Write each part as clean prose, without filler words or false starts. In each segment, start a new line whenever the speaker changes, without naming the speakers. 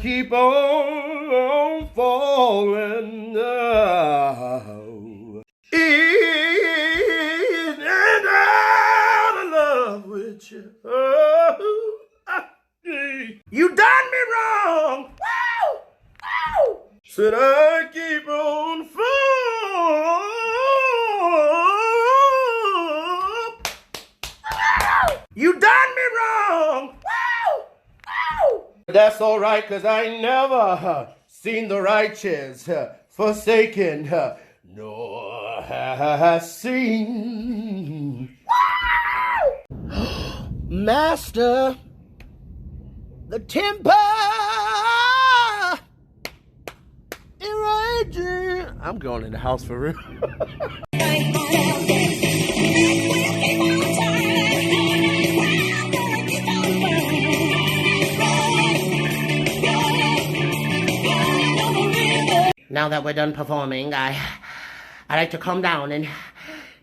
keep on falling down. In and out of love with you. Oh, you done me wrong. Woo! Woo! Said I keep on falling. You done me wrong. Woo! Woo! That's all right, 'cause I never seen the righteous forsaken, nor has seen. Master, the temper is raging. I'm going in the house for real. Now that we're done performing, I like to calm down and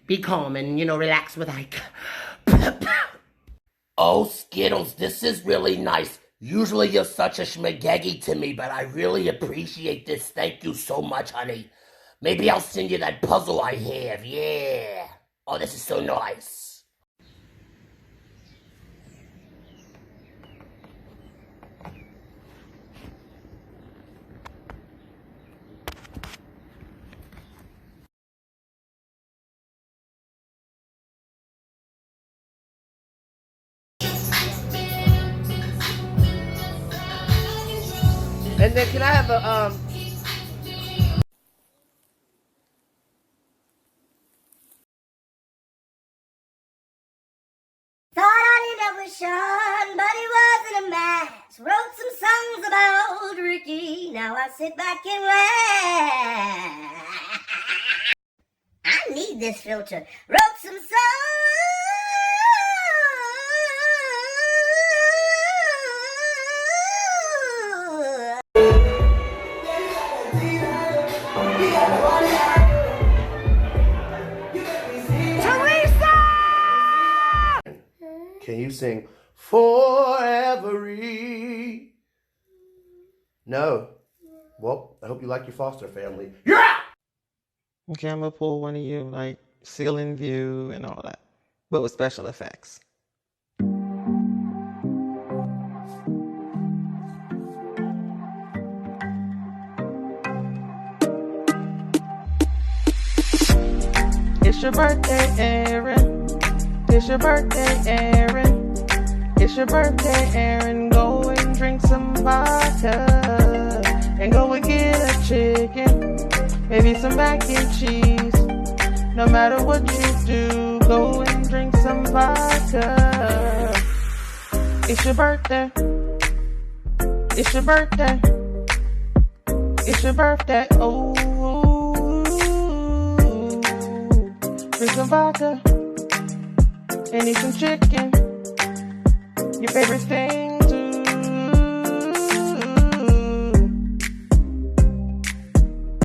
be calm and, relax with Ike. Oh, Skittles, this is really nice. Usually you're such a schmageggy to me, but I really appreciate this. Thank you so much, honey. Maybe I'll send you that puzzle I have, yeah. Oh, this is so nice. And then can I have a,
Thought I knew that was Sean, but he wasn't a match. Wrote some songs about Ricky, now I sit back and laugh. I need this filter. Wrote some songs.
Can you sing Forever? No. Well, I hope you like your foster family. You're out!
Okay, I'm gonna pull one of you, like ceiling view and all that, but with special effects. It's your birthday, Aaron. It's your birthday, Aaron. It's your birthday, Aaron. Go and drink some vodka. And go and get a chicken. Maybe some mac and cheese. No matter what you do, go and drink some vodka. It's your birthday. It's your birthday. It's your birthday. Oh, drink some vodka. And eat some chicken, your favorite thing